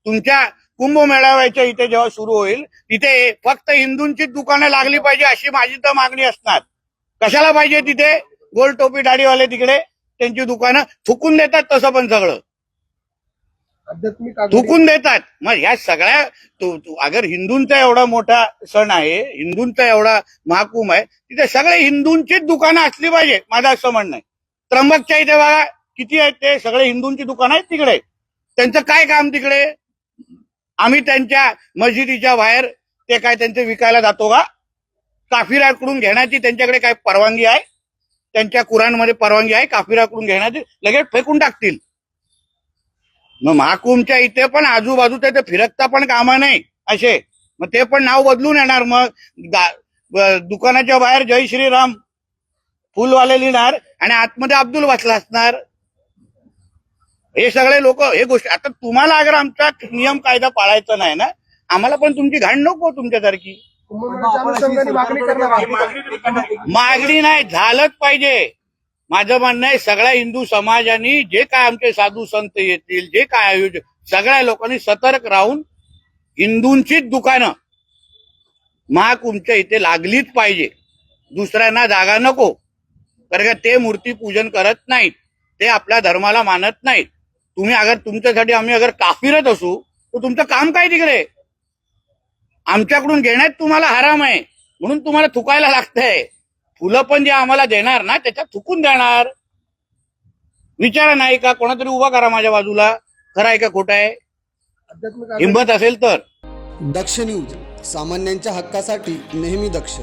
तुमच्या कुंभमेळाव्याच्या इथे जेव्हा सुरू होईल तिथे फक्त हिंदूंचीच दुकानं लागली पाहिजे अशी माझी तर मागणी असणार. कशाला पाहिजे तिथे गोल टोपी दाढीवाले तिकडे त्यांची दुकानं थुकून देतात, तसं पण सगळं थुकून देतात. मग ह्या सगळ्या अगर हिंदूंचा एवढा मोठा सण आहे, हिंदूंचा एवढा महाकुंभ आहे, तिथे सगळे हिंदूंचीच दुकानं असली पाहिजे माझं असं म्हणणं आहे. त्र्यंबकच्या इथे बघा किती आहेत, ते सगळे हिंदूंची दुकानं आहेत तिकडे. त्यांचं काय काम तिकडे? आम्ही त्यांच्या मस्जिदीच्या बाहेर ते काय त्यांचे विकायला जातो का? काफिराकडून घेण्याची त्यांच्याकडे काय परवानगी आहे? त्यांच्या कुराणमध्ये परवानगी आहे काफिराकडून घेण्याची? लगेच फेकून टाकतील. मग महाकुंभच्या इथे पण आजूबाजूच्या ते फिरकता पण कामा नाही असे, मग ते पण नाव बदलून येणार. मग दुकानाच्या बाहेर जय श्रीराम फुलवाले लिहिणार आणि आतमध्ये अब्दुल बसला असणार. हे सगळे लोक हे गोष्टी. आता तुम्हाला अगर आमचा नियम कायदा पाळायचा नाही ना, आम्हाला पण तुमची घाण नको तुमच्यासारखी. मागणी नाही, झालंच पाहिजे. माझं म्हणणं आहे सगळ्या हिंदू समाजाने जे काय आमचे साधू संत येतील, जे काय आयोजक, सगळ्या लोकांनी सतर्क राहून हिंदूंचीच दुकानं महाकुंभच्या इथे लागलीच पाहिजे. दुसऱ्यांना जागा नको, कारण का ते मूर्ती पूजन करत नाहीत, ते आपल्या धर्माला मानत नाहीत. तुम्ही अगर तुमच्यासाठी आम्ही अगर काफिरत असू तर तुमचं काम काय तिकडे? आमच्याकडून घेण्यात तुम्हाला हराम आहे म्हणून तुम्हाला थुकायला लागतंय. फुलं पण जे आम्हाला देणार ना त्याच्यात थुकून देणार. विचारा नाही का, कोणातरी उभा करा माझ्या बाजूला, खरं आहे का खोटं आहे? हिंमत असेल तर. दक्ष न्यूज, सामान्यांच्या हक्कासाठी नेहमी दक्ष.